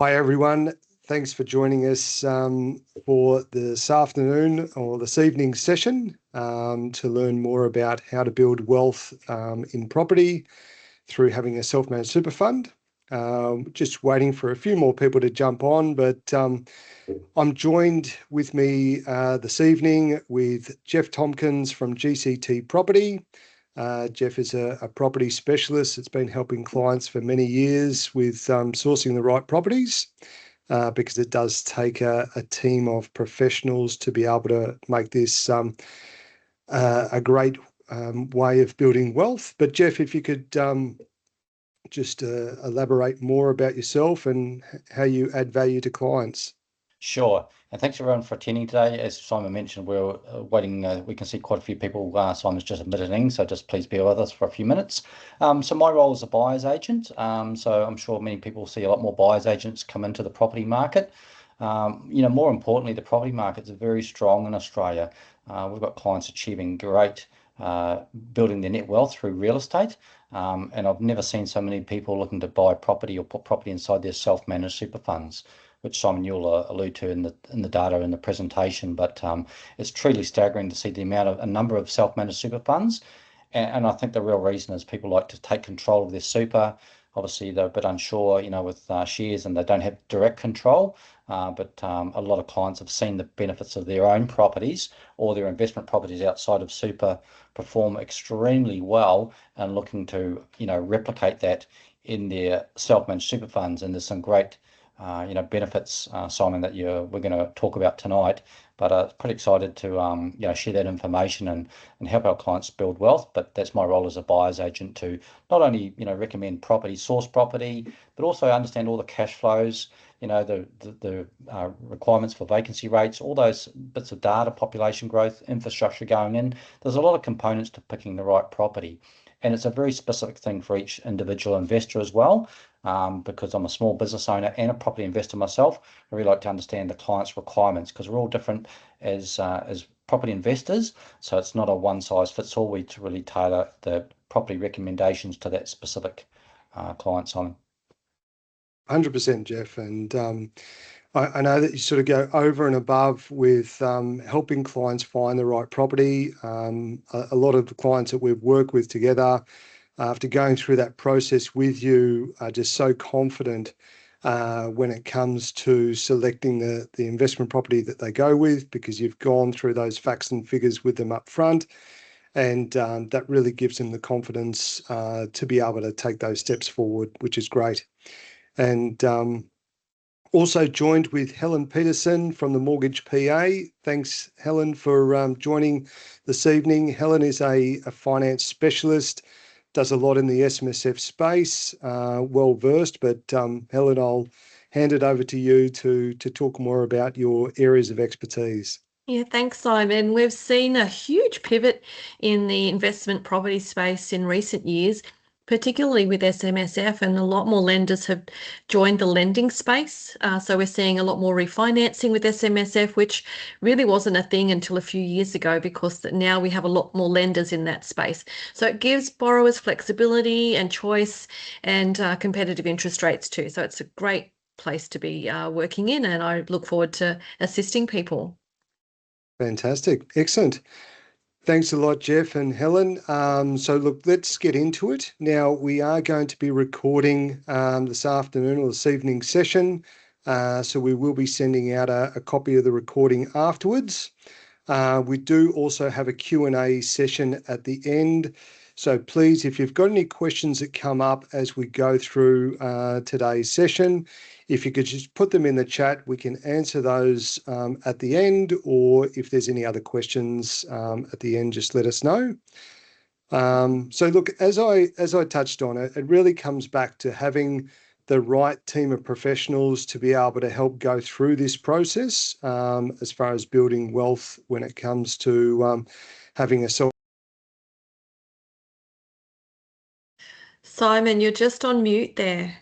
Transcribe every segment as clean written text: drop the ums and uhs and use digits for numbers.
Hi, everyone. Thanks for joining us for this afternoon or this evening session to learn more about how to build wealth in property through having a self-managed super fund. Just waiting for a few more people to jump on, but I'm joined with me this evening with Jeff Tompkins from GCT Property. Jeff is a property specialist that's been helping clients for many years with sourcing the right properties because it does take a team of professionals to be able to make this a great way of building wealth. But Jeff, if you could just elaborate more about yourself and how you add value to clients. Sure, and thanks everyone for attending today. As Simon mentioned, we're waiting. We can see quite a few people. Simon's just admitted in, so just please bear with us for a few minutes. So my role is a buyer's agent. So I'm sure many people see a lot more buyer's agents come into the property market. More importantly, the property markets are very strong in Australia. We've got clients achieving great building their net wealth through real estate. And I've never seen so many people looking to buy property or put property inside their self-managed super funds, which Simon you'll allude to in the data in the presentation. But it's truly staggering to see the a number of self-managed super funds, and I think the real reason is people like to take control of their super. Obviously, they're a bit unsure, with shares, and they don't have direct control. But a lot of clients have seen the benefits of their own properties or their investment properties outside of super perform extremely well, and looking to replicate that in their self-managed super funds. And there's some great benefits, Simon, that we're going to talk about tonight. But pretty excited to share that information and help our clients build wealth. But that's my role as a buyer's agent, to not only recommend property, source property, but also understand all the cash flows, the requirements for vacancy rates, all those bits of data, population growth, infrastructure going in. There's a lot of components to picking the right property. And it's a very specific thing for each individual investor as well. Because I'm a small business owner and a property investor myself, I really like to understand the client's requirements, because we're all different as property investors. So it's not a one size fits all. We to really tailor the property recommendations to that specific client, Simon. 100%, Jeff. And I know that you sort of go over and above with helping clients find the right property. A lot of the clients that we've worked with together, after going through that process with you, are just so confident when it comes to selecting the investment property that they go with, because you've gone through those facts and figures with them up front. And that really gives them the confidence to be able to take those steps forward, which is great. And also joined with Helen Peterson from the Mortgage PA. Thanks, Helen, for joining this evening. Helen is a finance specialist, does a lot in the SMSF space, well versed. But Helen, I'll hand it over to you to talk more about your areas of expertise. Yeah, thanks, Simon. We've seen a huge pivot in the investment property space in recent years, particularly with SMSF, and a lot more lenders have joined the lending space. So we're seeing a lot more refinancing with SMSF, which really wasn't a thing until a few years ago, because now we have a lot more lenders in that space. So it gives borrowers flexibility and choice and competitive interest rates too. So it's a great place to be working in, and I look forward to assisting people. Fantastic. Excellent. Thanks a lot, Jeff and Helen. So look, let's get into it. Now, we are going to be recording this afternoon or this evening session. So we will be sending out a copy of the recording afterwards. We do also have a Q&A session at the end. So please, if you've got any questions that come up as we go through today's session, if you could just put them in the chat, we can answer those at the end, or if there's any other questions at the end, just let us know. So look, as I touched on it, it really comes back to having the right team of professionals to be able to help go through this process as far as building wealth when it comes to having a self. Simon, you're just on mute there.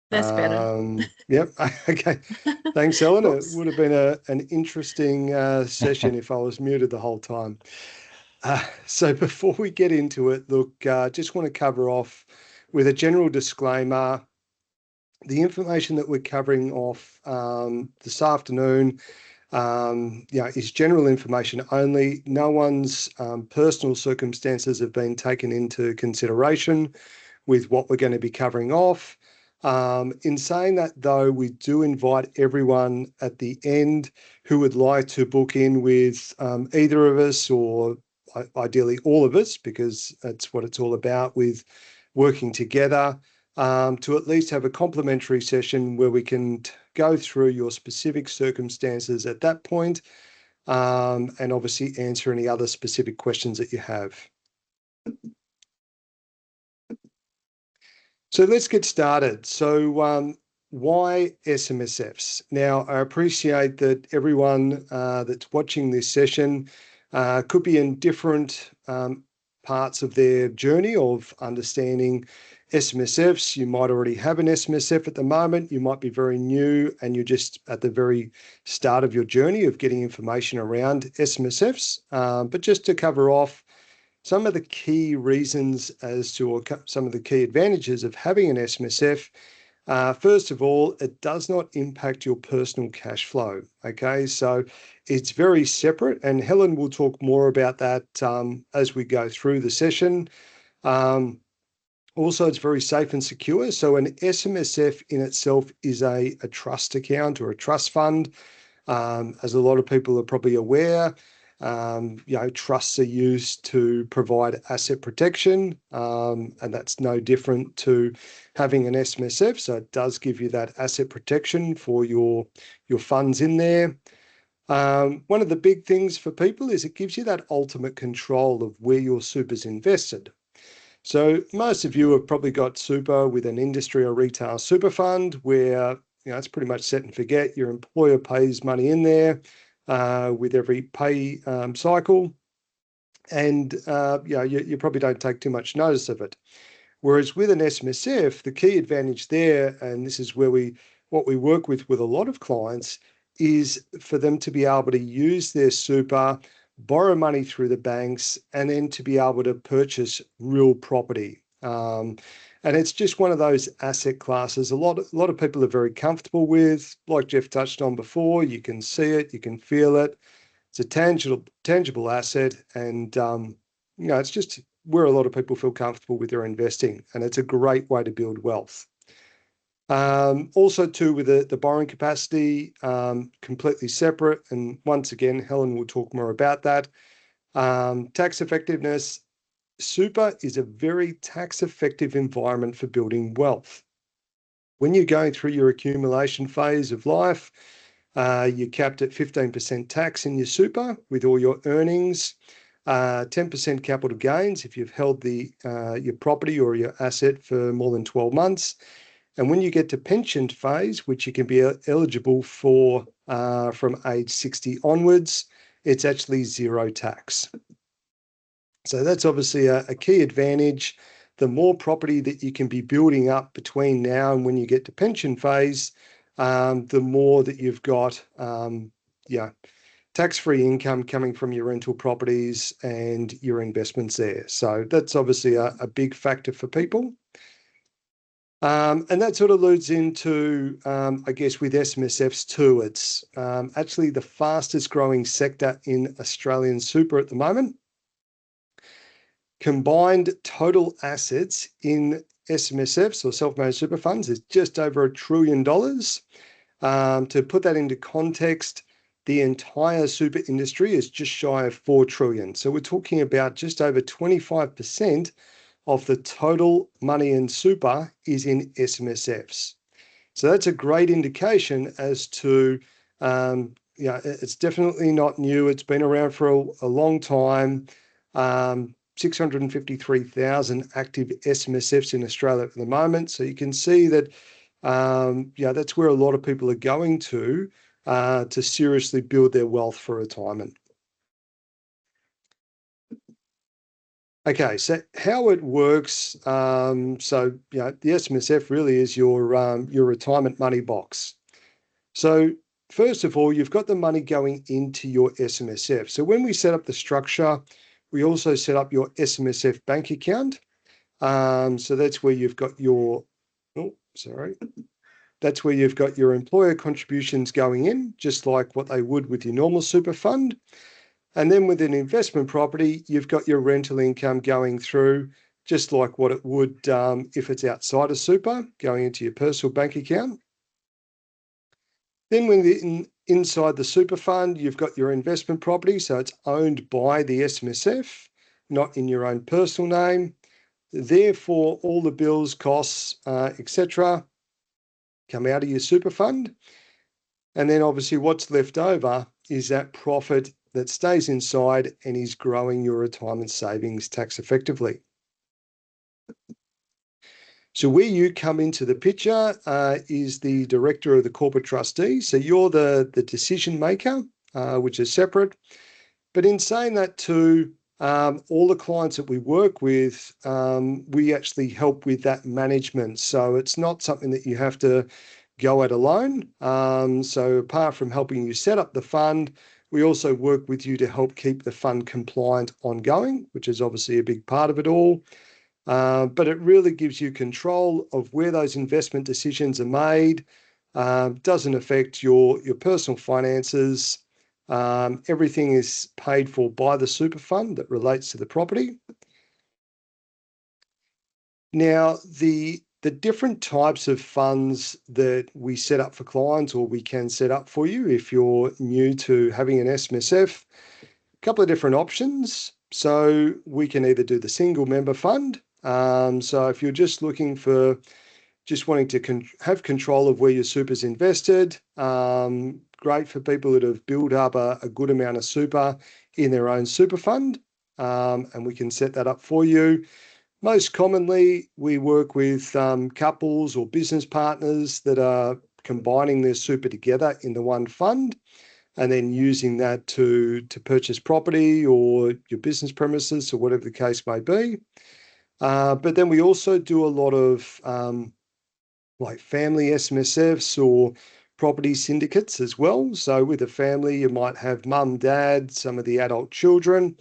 That's better. Yep. Okay. Thanks, Helen. It Oops. would have been an interesting session if I was muted the whole time. So before we get into it, look, just want to cover off with a general disclaimer. The information that we're covering off this afternoon is general information only. No one's personal circumstances have been taken into consideration with what we're going to be covering off. In saying that, though, we do invite everyone at the end who would like to book in with either of us, or ideally all of us, because that's what it's all about with working together, to at least have a complimentary session where we can go through your specific circumstances at that point, and obviously answer any other specific questions that you have. So let's get started. So why SMSFs? Now, I appreciate that everyone that's watching this session could be in different parts of their journey of understanding SMSFs. You might already have an SMSF at the moment. You might be very new and you're just at the very start of your journey of getting information around SMSFs. But just to cover off some of the key reasons as to, or some of the key advantages of having an SMSF. First of all, it does not impact your personal cash flow. Okay, so it's very separate, and Helen will talk more about that as we go through the session. Also, it's very safe and secure. So an SMSF in itself is a trust account or a trust fund. As a lot of people are probably aware, trusts are used to provide asset protection, and that's no different to having an SMSF. So it does give you that asset protection for your funds in there. One of the big things for people is it gives you that ultimate control of where your super's invested. So most of you have probably got super with an industry or retail super fund where it's pretty much set and forget. Your employer pays money in there with every pay cycle, and you probably don't take too much notice of it. Whereas with an SMSF, the key advantage there, and this is where what we work with a lot of clients, is for them to be able to use their super, borrow money through the banks, and then to be able to purchase real property. And it's just one of those asset classes a lot of people are very comfortable with. Like Jeff touched on before, you can see it, you can feel it. It's a tangible asset, and it's just where a lot of people feel comfortable with their investing, and it's a great way to build wealth. Also too, with the borrowing capacity, completely separate, and once again, Helen will talk more about that. Tax effectiveness. Super is a very tax-effective environment for building wealth. When you're going through your accumulation phase of life, you're capped at 15% tax in your super with all your earnings, 10% capital gains if you've held your property or your asset for more than 12 months. And when you get to pension phase, which you can be eligible for from age 60 onwards, it's actually zero tax. So that's obviously a key advantage. The more property that you can be building up between now and when you get to pension phase, the more that you've got tax-free income coming from your rental properties and your investments there. So that's obviously a big factor for people. And that sort of leads into, I guess, with SMSFs too. It's actually the fastest growing sector in Australian super at the moment. Combined total assets in SMSFs or self-managed super funds is just over $1 trillion. To put that into context, the entire super industry is just shy of 4 trillion. So we're talking about just over 25% of the total money in super is in SMSFs. So that's a great indication as to, it's definitely not new. It's been around for a long time. 653,000 active SMSFs in Australia at the moment. So you can see that, that's where a lot of people are going to seriously build their wealth for retirement. Okay, so how it works. The SMSF really is your retirement money box. So first of all, you've got the money going into your SMSF. So when we set up the structure, we also set up your SMSF bank account. So that's where you've got your, that's where you've got your employer contributions going in, just like what they would with your normal super fund. And then with an investment property, you've got your rental income going through, just like what it would if it's outside of super, going into your personal bank account. Then when inside the super fund, you've got your investment property, so it's owned by the SMSF, not in your own personal name. Therefore, all the bills, costs, etc., come out of your super fund. And then obviously what's left over is that profit that stays inside and is growing your retirement savings tax effectively. So where you come into the picture is the director of the corporate trustee. So you're the decision maker, which is separate. But in saying that too, all the clients that we work with, we actually help with that management. So it's not something that you have to go it alone. So apart from helping you set up the fund, we also work with you to help keep the fund compliant ongoing, which is obviously a big part of it all. But it really gives you control of where those investment decisions are made. Doesn't affect your personal finances. Everything is paid for by the super fund that relates to the property. Now, the different types of funds that we set up for clients, or we can set up for you if you're new to having an SMSF, a couple of different options. So we can either do the single member fund. So if you're just looking for just wanting to have control of where your super's invested, great for people that have built up a good amount of super in their own super fund, and we can set that up for you. Most commonly, we work with couples or business partners that are combining their super together in the one fund and then using that to purchase property or your business premises or whatever the case may be. But then we also do a lot of like family SMSFs or property syndicates as well. So with a family, you might have mum, dad, some of the adult children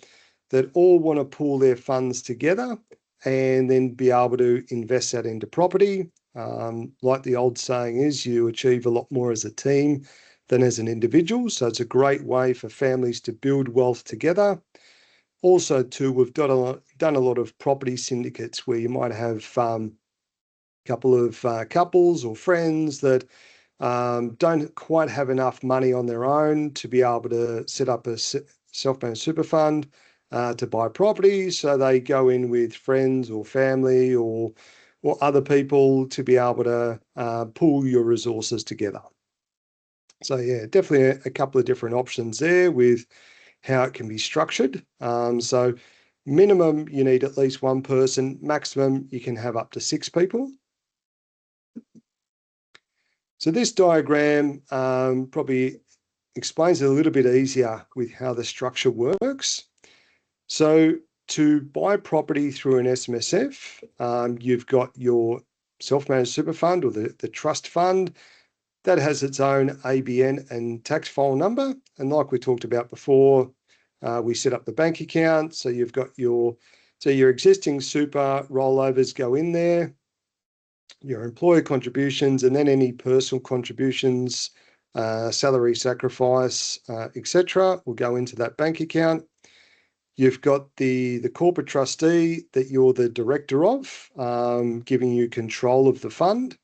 that all want to pool their funds together and then be able to invest that into property. Like the old saying is, you achieve a lot more as a team than as an individual. So it's a great way for families to build wealth together. Also, too, we've done a lot of property syndicates where you might have couple of couples or friends that don't quite have enough money on their own to be able to set up a self-managed super fund to buy property. So they go in with friends or family or other people to be able to pool your resources together. So yeah, definitely a couple of different options there with how it can be structured. So minimum, you need at least one person. Maximum, you can have up to 6 people. So this diagram probably explains it a little bit easier with how the structure works. So to buy property through an SMSF, you've got your self-managed super fund or the trust fund that has its own ABN and tax file number. And like we talked about before, we set up the bank account. So you've got your existing super rollovers go in there, your employer contributions, and then any personal contributions, salary sacrifice, etc., will go into that bank account. You've got the corporate trustee that you're the director of, giving you control of the fund.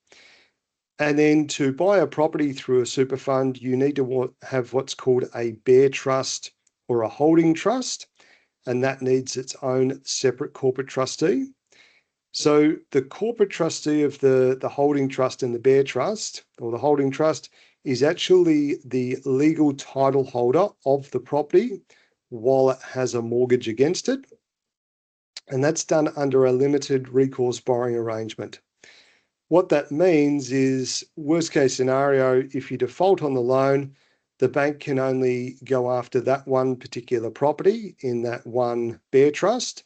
And then to buy a property through a super fund, you need to have what's called a bare trust or a holding trust, and that needs its own separate corporate trustee. So the corporate trustee of the holding trust and the bare trust, or the holding trust, is actually the legal title holder of the property while it has a mortgage against it. And that's done under a limited recourse borrowing arrangement. What that means is, worst case scenario, if you default on the loan, the bank can only go after that one particular property in that one bare trust.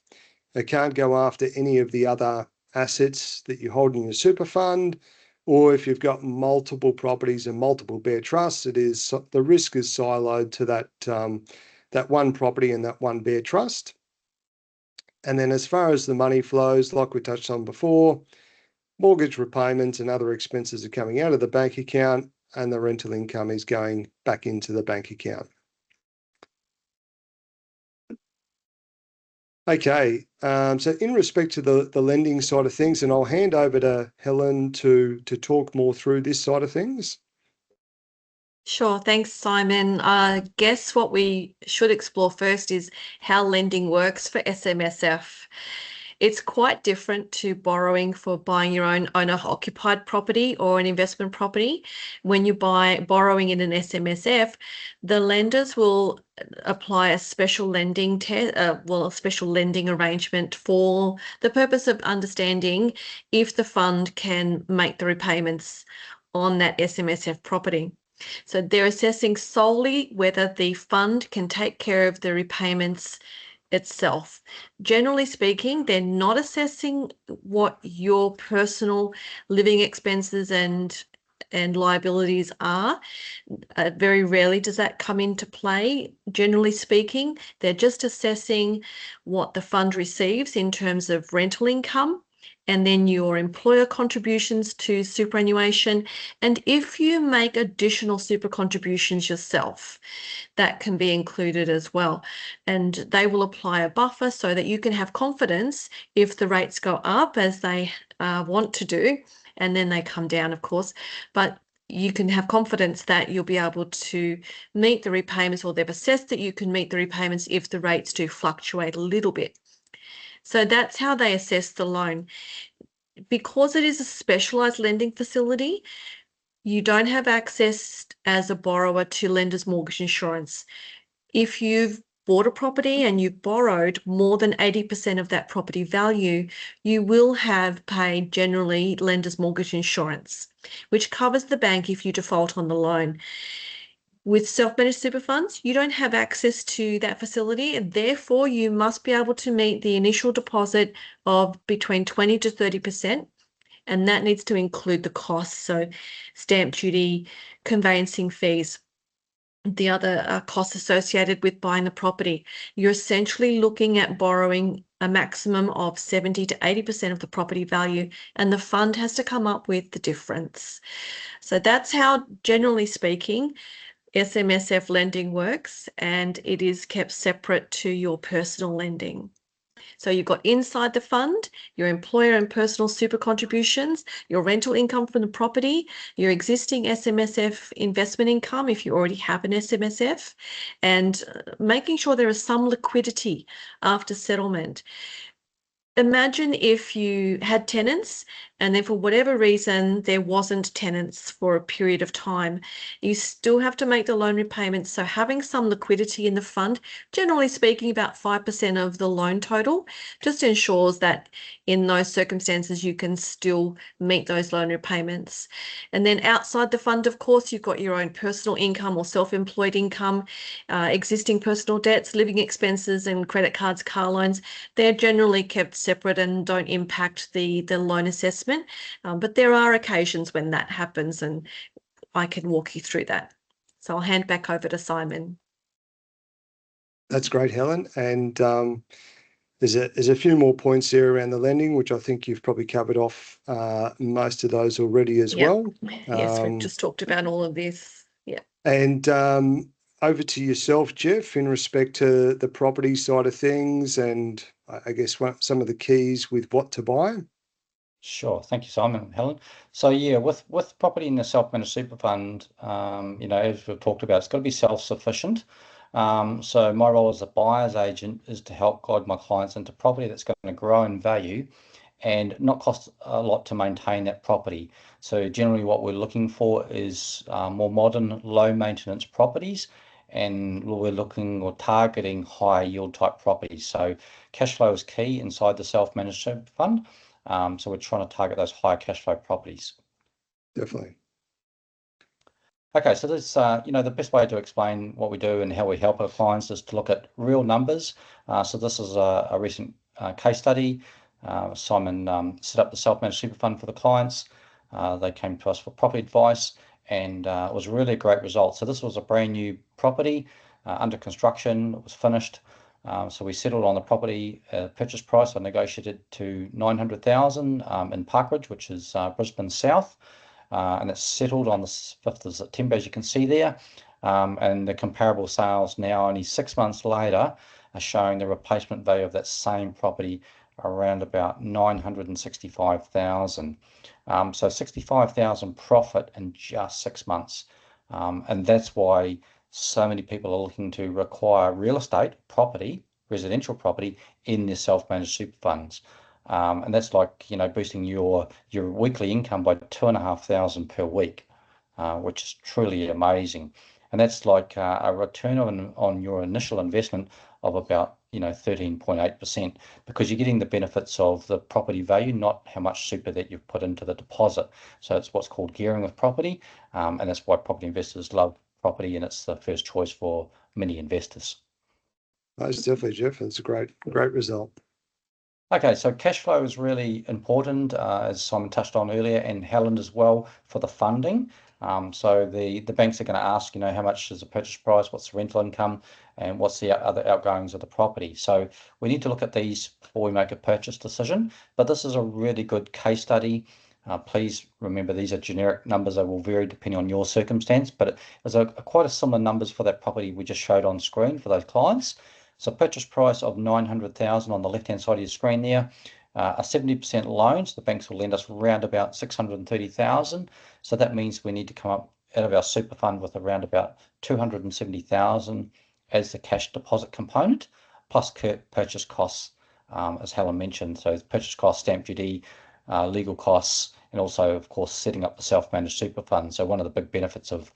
They can't go after any of the other assets that you hold in your super fund, or if you've got multiple properties and multiple bare trusts, the risk is siloed to that one property and that one bare trust. And then as far as the money flows, like we touched on before, mortgage repayments and other expenses are coming out of the bank account and the rental income is going back into the bank account. Okay, so in respect to the lending side of things, and I'll hand over to Helen to talk more through this side of things. Sure, thanks, Simon. I guess what we should explore first is how lending works for SMSF. It's quite different to borrowing for buying your own owner-occupied property or an investment property. When you borrowing in an SMSF, the lenders will apply a special lending a special lending arrangement for the purpose of understanding if the fund can make the repayments on that SMSF property. So they're assessing solely whether the fund can take care of the repayments itself. Generally speaking, they're not assessing what your personal living expenses and liabilities are. Very rarely does that come into play. Generally speaking, they're just assessing what the fund receives in terms of rental income, and then your employer contributions to superannuation. And if you make additional super contributions yourself, that can be included as well. And they will apply a buffer so that you can have confidence if the rates go up, as they want to do, and then they come down, of course. But you can have confidence that you'll be able to meet the repayments, or they've assessed that you can meet the repayments if the rates do fluctuate a little bit. So that's how they assess the loan. Because it is a specialised lending facility, you don't have access as a borrower to lender's mortgage insurance. If you've bought a property and you've borrowed more than 80% of that property value, you will have paid generally lender's mortgage insurance, which covers the bank if you default on the loan. With self-managed super funds, you don't have access to that facility, and therefore you must be able to meet the initial deposit of between 20 to 30%, and that needs to include the costs, so stamp duty, conveyancing fees, the other costs associated with buying the property. You're essentially looking at borrowing a maximum of 70 to 80% of the property value, and the fund has to come up with the difference. So that's how, generally speaking, SMSF lending works, and it is kept separate to your personal lending. So you've got inside the fund, your employer and personal super contributions, your rental income from the property, your existing SMSF investment income if you already have an SMSF, and making sure there is some liquidity after settlement. Imagine if you had tenants and then for whatever reason there wasn't tenants for a period of time. You still have to make the loan repayments. So having some liquidity in the fund, generally speaking about 5% of the loan total, just ensures that in those circumstances you can still meet those loan repayments. And then outside the fund, of course, you've got your own personal income or self-employed income, existing personal debts, living expenses and credit cards, car loans. They're generally kept separate and don't impact the loan assessment. But there are occasions when that happens, and I can walk you through that. So I'll hand back over to Simon. That's great, Helen. And there's a few more points there around the lending, which I think you've probably covered off most of those already as well. Yes, we've just talked about all of this. Yeah. And over to yourself, Jeff, in respect to the property side of things, and I guess some of the keys with what to buy. Sure, thank you, Simon and Helen. So yeah, with property in the self-managed super fund, as we've talked about, it's got to be self-sufficient. So my role as a buyer's agent is to help guide my clients into property that's going to grow in value and not cost a lot to maintain that property. So generally what we're looking for is more modern, low maintenance properties, and we're looking or targeting high yield type properties. So cash flow is key inside the self-managed super fund. So we're trying to target those high cash flow properties. Definitely. Okay, so this, the best way to explain what we do and how we help our clients is to look at real numbers. So this is a recent case study. Simon set up the self-managed super fund for the clients. They came to us for property advice, and it was really a great result. So this was a brand new property under construction. It was finished. So we settled on the property purchase price. I negotiated to 900,000 in Parkridge, which is Brisbane South, and it's settled on the 5th of September, as you can see there. And the comparable sales now, only 6 months later, are showing the replacement value of that same property around about 965,000. So 65,000 profit in just 6 months. And that's why so many people are looking to require real estate property, residential property, in their self-managed super funds. And that's like, boosting your weekly income by 2,500 per week, which is truly amazing. And that's like a return on your initial investment of about 13.8%, because you're getting the benefits of the property value, not how much super that you've put into the deposit. So it's what's called gearing with property, and that's why property investors love property, and it's the first choice for many investors. Most definitely, Jeff. It's a great result. Okay, so cash flow is really important, as Simon touched on earlier, and Helen as well, for the funding. So the banks are going to ask, how much is the purchase price, what's the rental income, and what's the other outgoings of the property. So we need to look at these before we make a purchase decision. But this is a really good case study. Please remember, these are generic numbers. They will vary depending on your circumstance, but it was quite a similar numbers for that property we just showed on screen for those clients. So purchase price of 900,000 on the left-hand side of your screen there. A 70% loan, so the banks will lend us around about 630,000. So that means we need to come up out of our super fund with around about 270,000 as the cash deposit component, plus purchase costs, as Helen mentioned. So purchase costs, stamp duty, legal costs, and also, of course, setting up the self-managed super fund. So one of the big benefits of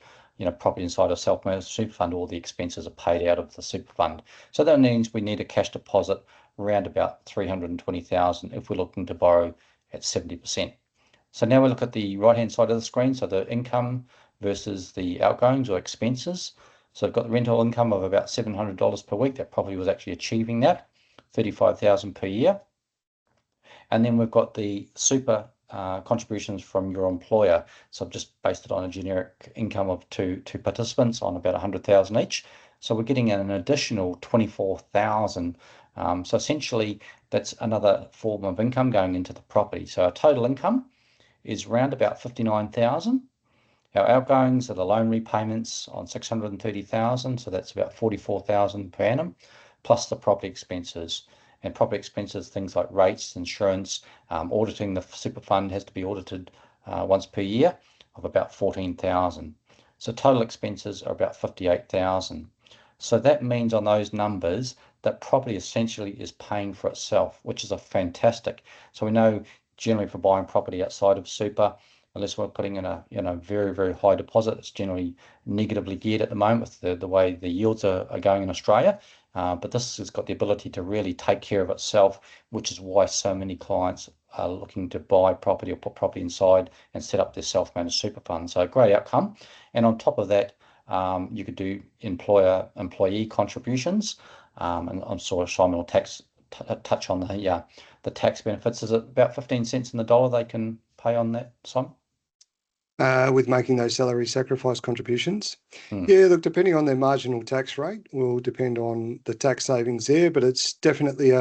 property inside a self-managed super fund, all the expenses are paid out of the super fund. So that means we need a cash deposit around about 320,000 if we're looking to borrow at 70%. So now we look at the right-hand side of the screen, so the income versus the outgoings or expenses. So I've got the rental income of about $700 per week. That property was actually achieving that, 35,000 per year. And then we've got the super contributions from your employer. So I've just based it on a generic income of two participants on about 100,000 each. So we're getting an additional 24,000. So essentially, that's another form of income going into the property. So our total income is around about 59,000. Our outgoings are the loan repayments on 630,000. So that's about 44,000 per annum, plus the property expenses. And property expenses, things like rates, insurance, auditing the super fund has to be audited once per year, of about 14,000. So total expenses are about 58,000. So that means on those numbers that property essentially is paying for itself, which is a fantastic. So we know generally for buying property outside of super, unless we're putting in a very, very high deposit, it's generally negatively geared at the moment with the way the yields are going in Australia. But this has got the ability to really take care of itself, which is why so many clients are looking to buy property or put property inside and set up their self-managed super fund. So great outcome. And on top of that, you could do employee contributions. And I'm sure Simon will touch on the tax benefits. Is it about 15 cents in the dollar they can pay on that, Simon? With making those salary sacrifice contributions. Yeah, look, depending on their marginal tax rate will depend on the tax savings there, but it's definitely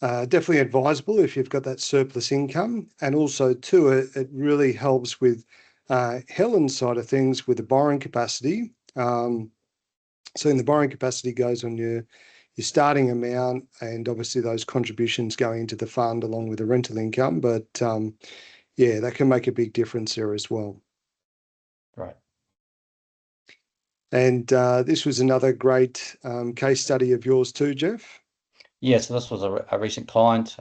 definitely advisable if you've got that surplus income. And also too, it really helps with Helen's side of things with the borrowing capacity. So in the borrowing capacity goes on your starting amount, and obviously those contributions going into the fund along with the rental income. But yeah, that can make a big difference there as well. Right. And this was another great case study of yours too, Jeff. Yeah, so this was a recent client.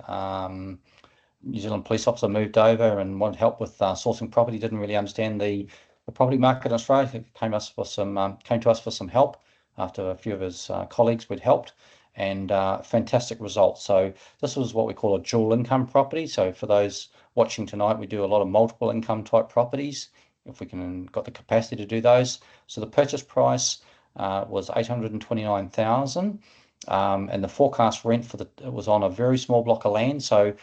New Zealand police officer moved over and wanted help with sourcing property. Didn't really understand the property market in Australia. He came to us for some help after a few of his colleagues we'd helped, and fantastic results. So this was what we call a dual income property. So for those watching tonight, we do a lot of multiple income type properties if we can got the capacity to do those. So the purchase price was 829,000. And the forecast rent it was on a very small block of land. So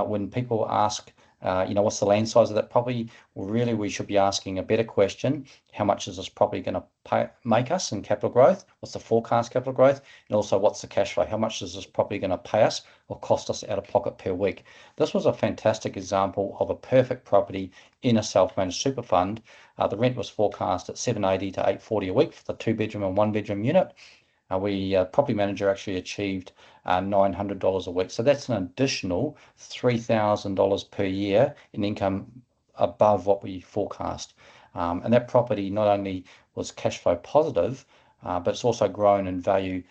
when people ask what's the land size of that property? Well, really, we should be asking a better question. How much is this property going to make us in capital growth? What's the forecast capital growth? And also, what's the cash flow? How much is this property going to pay us or cost us out of pocket per week? This was a fantastic example of a perfect property in a self-managed super fund. The rent was forecast at 780 to 840 a week for the 2-bedroom and 1-bedroom unit. Property manager actually achieved $900 a week. So that's an additional $3,000 per year in income above what we forecast. And that property not only was cash flow positive, but it's also grown in value.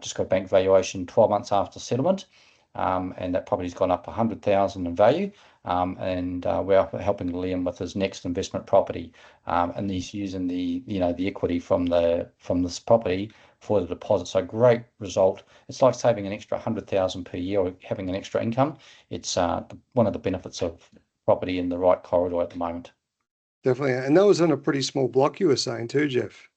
Just got bank valuation 12 months after settlement. And that property's gone up 100,000 in value. And we're helping Liam with his next investment property. And he's using the equity from this property for the deposit. So great result. It's like saving an extra 100,000 per year or having an extra income. It's one of the benefits of property in the right corridor at the moment. Definitely. And that was on a pretty small block you were saying too, Jeff.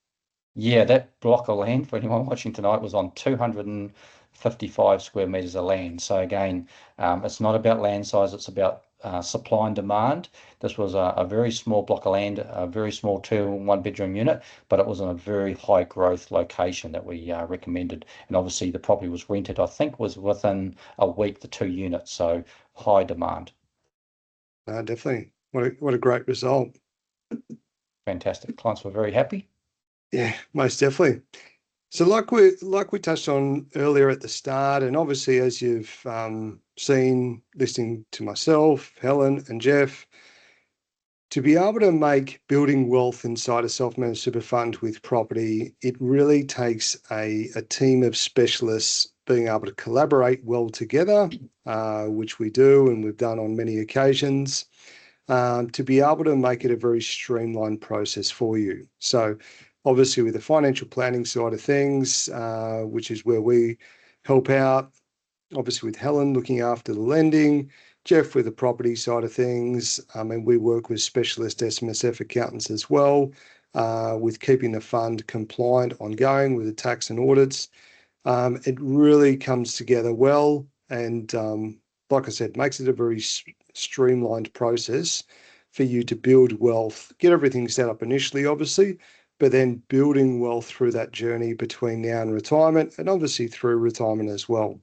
Yeah, that block of land for anyone watching tonight was on 255 square meters of land. So again, it's not about land size, it's about supply and demand. This was a very small block of land, a very small 2 and 1-bedroom unit, but it was in a very high growth location that we recommended. And obviously the property was rented, I think was within a week, the 2 units. So high demand. Definitely. What a great result. Fantastic. Clients were very happy. Yeah, most definitely. So like we touched on earlier at the start, and obviously as you've seen listening to myself, Helen and Jeff, to be able to make building wealth inside a self-managed super fund with property, it really takes a team of specialists being able to collaborate well together, which we do and we've done on many occasions, to be able to make it a very streamlined process for you. So obviously with the financial planning side of things, which is where we help out, obviously with Helen looking after the lending, Jeff with the property side of things, and we work with specialist SMSF accountants as well, with keeping the fund compliant ongoing with the tax and audits. It really comes together well and, like I said, makes it a very streamlined process for you to build wealth, get everything set up initially, obviously, but then building wealth through that journey between now and retirement, and obviously through retirement as well.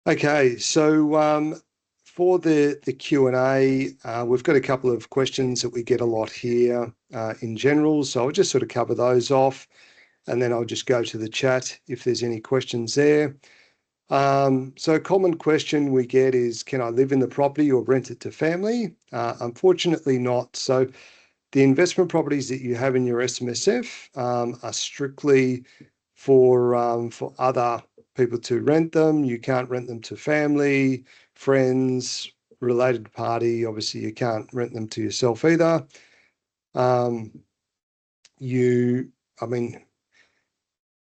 Okay, so for the Q&A, we've got a couple of questions that we get a lot here in general, so I'll just sort of cover those off, and then I'll just go to the chat if there's any questions there. So a common question we get is, can I live in the property or rent it to family? Unfortunately not. So the investment properties that you have in your SMSF are strictly for other people to rent them. You can't rent them to family, friends, related party. Obviously, you can't rent them to yourself either.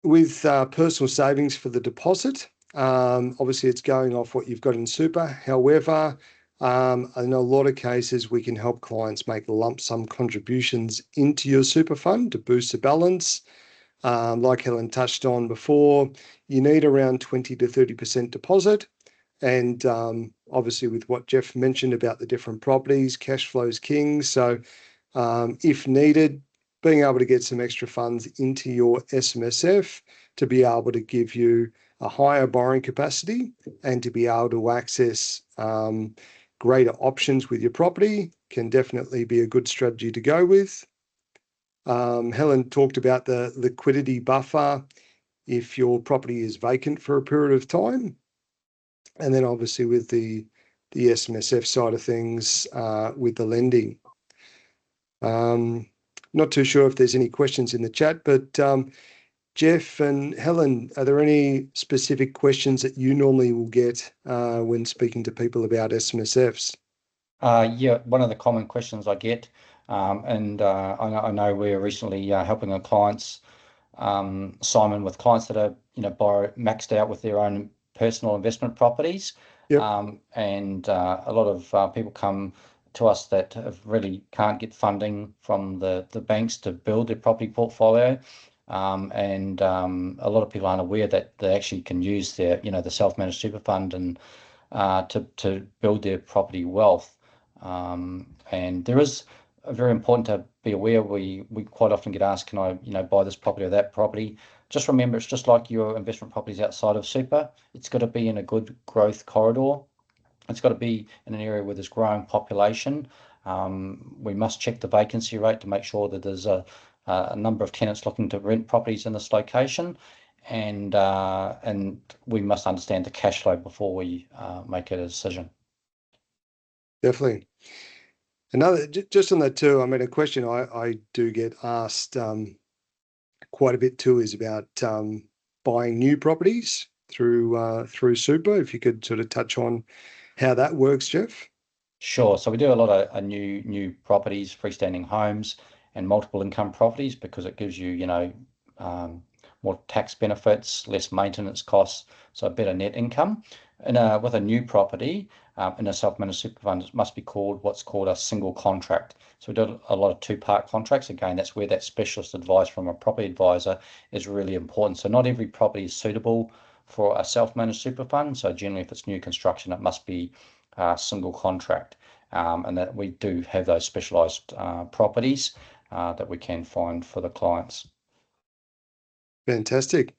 With personal savings for the deposit, obviously it's going off what you've got in super. However, in a lot of cases, we can help clients make lump sum contributions into your super fund to boost the balance. Like Helen touched on before, you need around 20 to 30% deposit. And obviously with what Jeff mentioned about the different properties, cash flow is king. So if needed, being able to get some extra funds into your SMSF to be able to give you a higher borrowing capacity and to be able to access greater options with your property can definitely be a good strategy to go with. Helen talked about the liquidity buffer if your property is vacant for a period of time. And then obviously with the SMSF side of things with the lending. Not too sure if there's any questions in the chat, but Jeff and Helen, are there any specific questions that you normally will get when speaking to people about SMSFs? Yeah, one of the common questions I get, and I know we're recently helping our clients, Simon, with clients that are maxed out with their own personal investment properties. Yep. And a lot of people come to us that really can't get funding from the banks to build their property portfolio. And a lot of people aren't aware that they actually can use their, the self-managed super fund and to build their property wealth. And there is very important to be aware. We quite often get asked, can I buy this property or that property? Just remember, it's just like your investment properties outside of super. It's got to be in a good growth corridor. It's got to be in an area where there's growing population. We must check the vacancy rate to make sure that there's a number of tenants looking to rent properties in this location, and we must understand the cash flow before we make a decision. Definitely. Another, just on that too, I mean, a question I do get asked quite a bit too is about buying new properties through super. If you could sort of touch on how that works, Jeff. Sure. So we do a lot of new properties, freestanding homes, and multiple income properties because it gives you, more tax benefits, less maintenance costs, so a better net income. And with a new property in a self-managed super fund, it must be called what's called a single contract. So we do a lot of two-part contracts. Again, that's where that specialist advice from a property advisor is really important. So not every property is suitable for a self-managed super fund. So generally, if it's new construction, it must be single contract, and that we do have those specialised properties that we can find for the clients. Fantastic.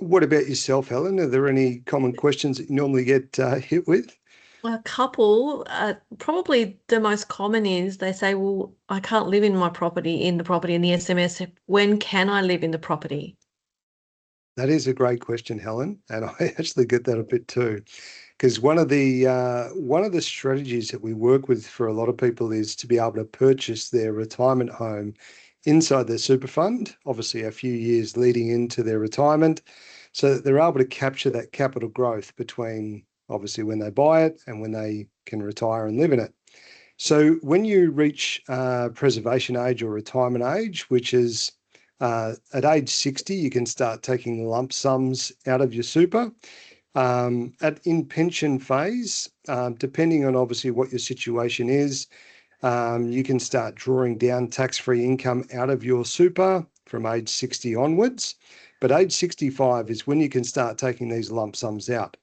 What about yourself, Helen? Are there any common questions that you normally get hit with? A couple, probably the most common is they say, well, I can't live in the property in the SMSF. When can I live in the property? That is a great question, Helen, and I actually get that a bit too, because one of the strategies that we work with for a lot of people is to be able to purchase their retirement home inside their super fund, obviously a few years leading into their retirement, so that they're able to capture that capital growth between obviously when they buy it and when they can retire and live in it. So when you reach preservation age or retirement age, which is at age 60, you can start taking lump sums out of your super. In pension phase, depending on obviously what your situation is, you can start drawing down tax-free income out of your super from age 60 onwards. But age 65 is when you can start taking these lump sums out.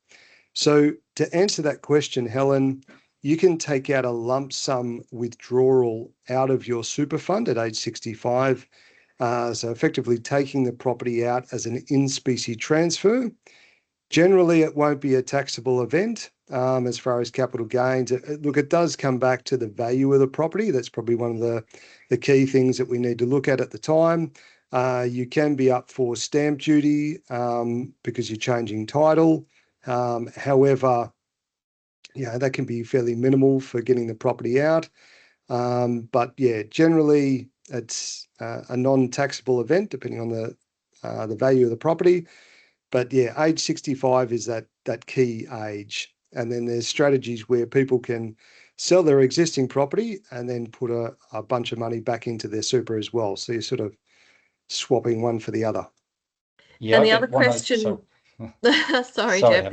So to answer that question, Helen, you can take out a lump sum withdrawal out of your super fund at age 65. So effectively taking the property out as an in-specie transfer. Generally, it won't be a taxable event as far as capital gains. Look, it does come back to the value of the property. That's probably one of the key things that we need to look at the time. You can be up for stamp duty because you're changing title. However, that can be fairly minimal for getting the property out. But yeah, generally it's a non-taxable event depending on the value of the property. But yeah, age 65 is that key age. And then there's strategies where people can sell their existing property and then put a bunch of money back into their super as well. So you're sort of swapping one for the other. Yeah, And I the get other one of those. question, sorry, Sorry, Jeff.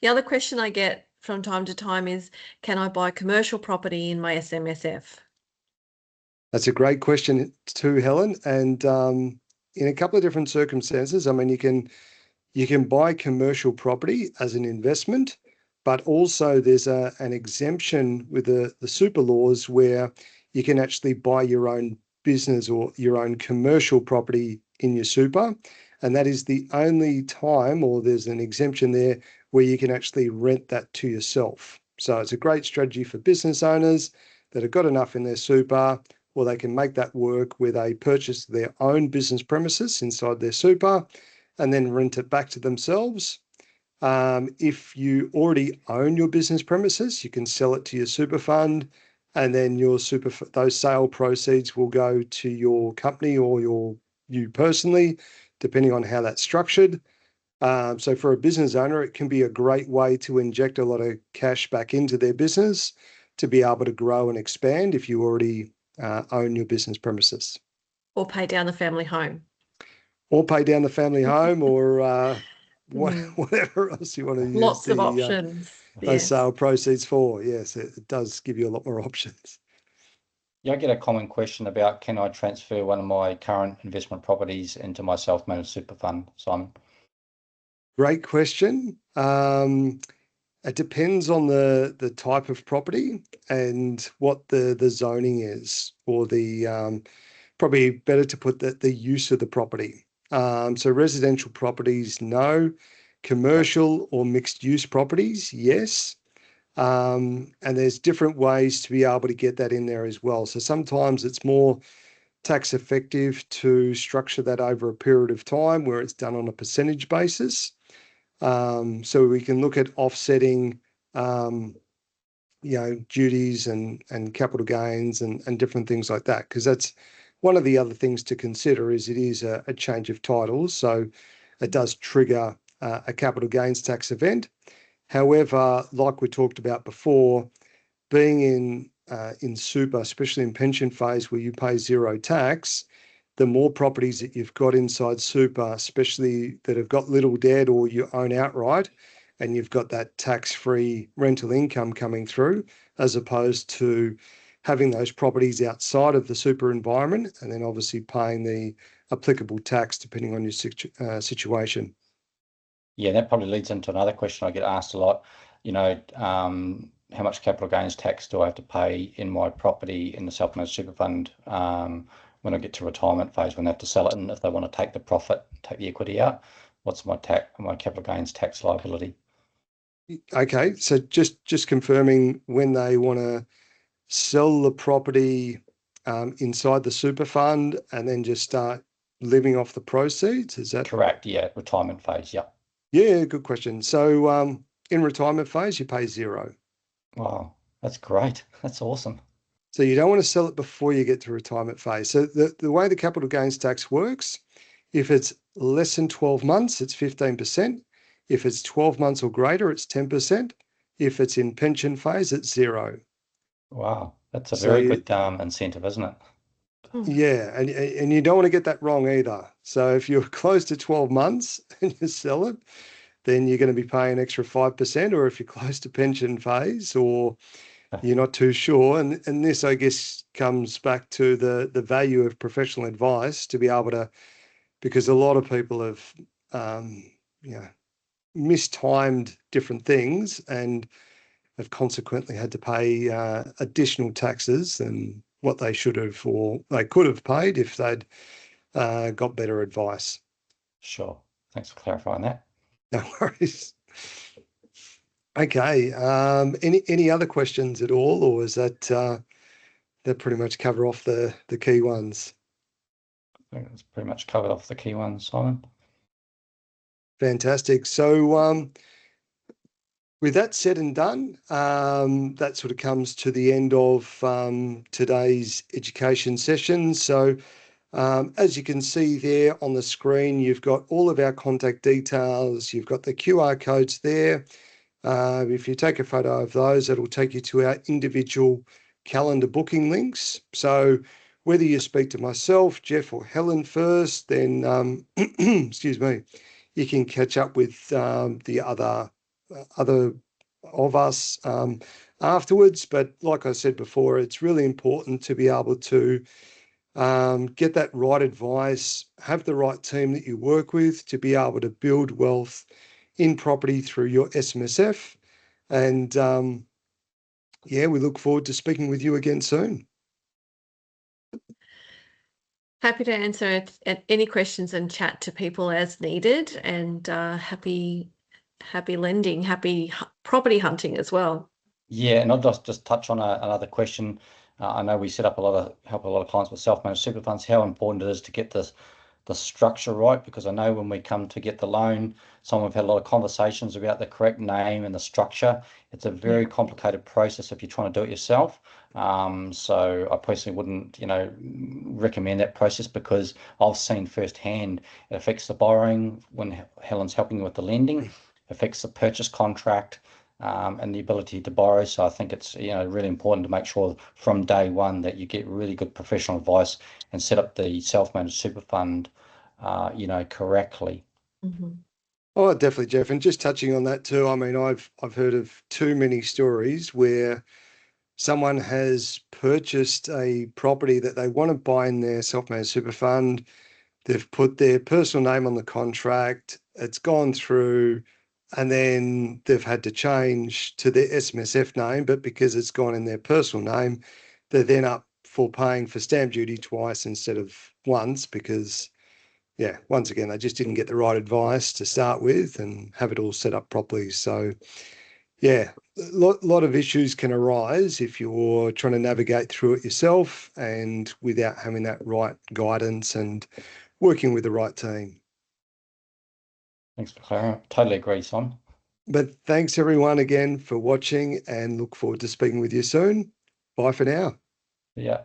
The other question I get from time to time is, can I buy commercial property in my SMSF? That's a great question too, Helen. And in a couple of different circumstances, I mean, you can buy commercial property as an investment, but also there's an exemption with the super laws where you can actually buy your own business or your own commercial property in your super. And that is the only time, or there's an exemption there, where you can actually rent that to yourself. So it's a great strategy for business owners that have got enough in their super, or they can make that work where they purchase their own business premises inside their super and then rent it back to themselves. If you already own your business premises, you can sell it to your super fund, and then those sale proceeds will go to your company or you personally, depending on how that's structured. So for a business owner, it can be a great way to inject a lot of cash back into their business to be able to grow and expand if you already own your business premises. Or pay down the family home. Or pay down the family home, or whatever else you want to use Lots of options. those Yes. sale proceeds for. Yes, it does give you a lot more options. Yeah, I get a common question about, can I transfer one of my current investment properties into my self-managed super fund, Simon? Great question. It depends on the type of property and what the zoning is, or the probably better to put the use of the property. So residential properties, no. Commercial or mixed use properties, yes. And there's different ways to be able to get that in there as well. So sometimes it's more tax effective to structure that over a period of time where it's done on a percentage basis. So we can look at offsetting, duties and capital gains and different things like that, because that's one of the other things to consider. Is it is a change of titles, so it does trigger a capital gains tax event. However, like we talked about before, being in super, especially in pension phase where you pay zero tax, the more properties that you've got inside super, especially that have got little debt or you own outright, and you've got that tax-free rental income coming through, as opposed to having those properties outside of the super environment and then obviously paying the applicable tax depending on your situation. Yeah, that probably leads into another question I get asked a lot. How much capital gains tax do I have to pay in my property in the self-managed super fund when I get to retirement phase, when they have to sell it, and if they want to take the profit, take the equity out, what's my capital gains tax liability? Okay, so just confirming, when they want to sell the property inside the super fund and then just start living off the proceeds, is that Correct? Yeah, retirement phase. Yeah. Yeah, good question. So in retirement phase, you pay zero. Wow, that's great. That's awesome. So you don't want to sell it before you get to retirement phase. So the way the capital gains tax works, if it's less than 12 months, it's 15%. If it's 12 months or greater, it's 10%. If it's in pension phase, it's zero. Wow, that's a So very good incentive, isn't it? yeah, and you don't want to get that wrong either. So if you're close to 12 months and you sell it, then you're going to be paying an extra 5%, or if you're close to pension phase or you're not too sure. And this, I guess, comes back to the value of professional advice to be able to, because a lot of people have, you know, mistimed different things and have consequently had to pay additional taxes than what they should have or they could have paid if they'd got better advice. Sure. Thanks for clarifying that. No worries. Okay. Any other questions at all, or is that pretty much cover off the key ones? I think that's pretty much covered off the key ones, Simon. Fantastic. So with that said and done, that sort of comes to the end of today's education session. So as you can see there on the screen, you've got all of our contact details. You've got the QR codes there. If you take a photo of those, it'll take you to our individual calendar booking links. So whether you speak to myself, Jeff, or Helen first, then excuse me, you can catch up with the other of us afterwards. But like I said before, it's really important to be able to get that right advice, have the right team that you work with to be able to build wealth in property through your SMSF. And yeah, we look forward to speaking with you again soon. Happy to answer any questions and chat to people as needed, and happy lending, happy property hunting as well. Yeah, and I'll just touch on another question. I know we help a lot of clients with self-managed super funds, how important it is to get the structure right, because I know when we come to get the loan, we've had a lot of conversations about the correct name and the structure. It's a very complicated process if you're trying to do it yourself. So I personally wouldn't, recommend that process, because I've seen firsthand it affects the borrowing when Helen's helping you with the lending, affects the purchase contract, and the ability to borrow. So I think it's really important to make sure from day one that you get really good professional advice and set up the self-managed super fund correctly. Mm-hmm. Oh, definitely, Jeff. And just touching on that too, I mean, I've heard of too many stories where someone has purchased a property that they want to buy in their self-managed super fund. They've put their personal name on the contract. It's gone through. and then they've had to change to their SMSF name, but because it's gone in their personal name, they're then up for paying for stamp duty twice instead of once because, yeah, once again, they just didn't get the right advice to start with and have it all set up properly. So, yeah, a lot of issues can arise if you're trying to navigate through it yourself and without having that right guidance and working with the right team. Thanks for clarifying. Totally agree, Simon. But thanks everyone again for watching and look forward to speaking with you soon. Bye for now. Yeah.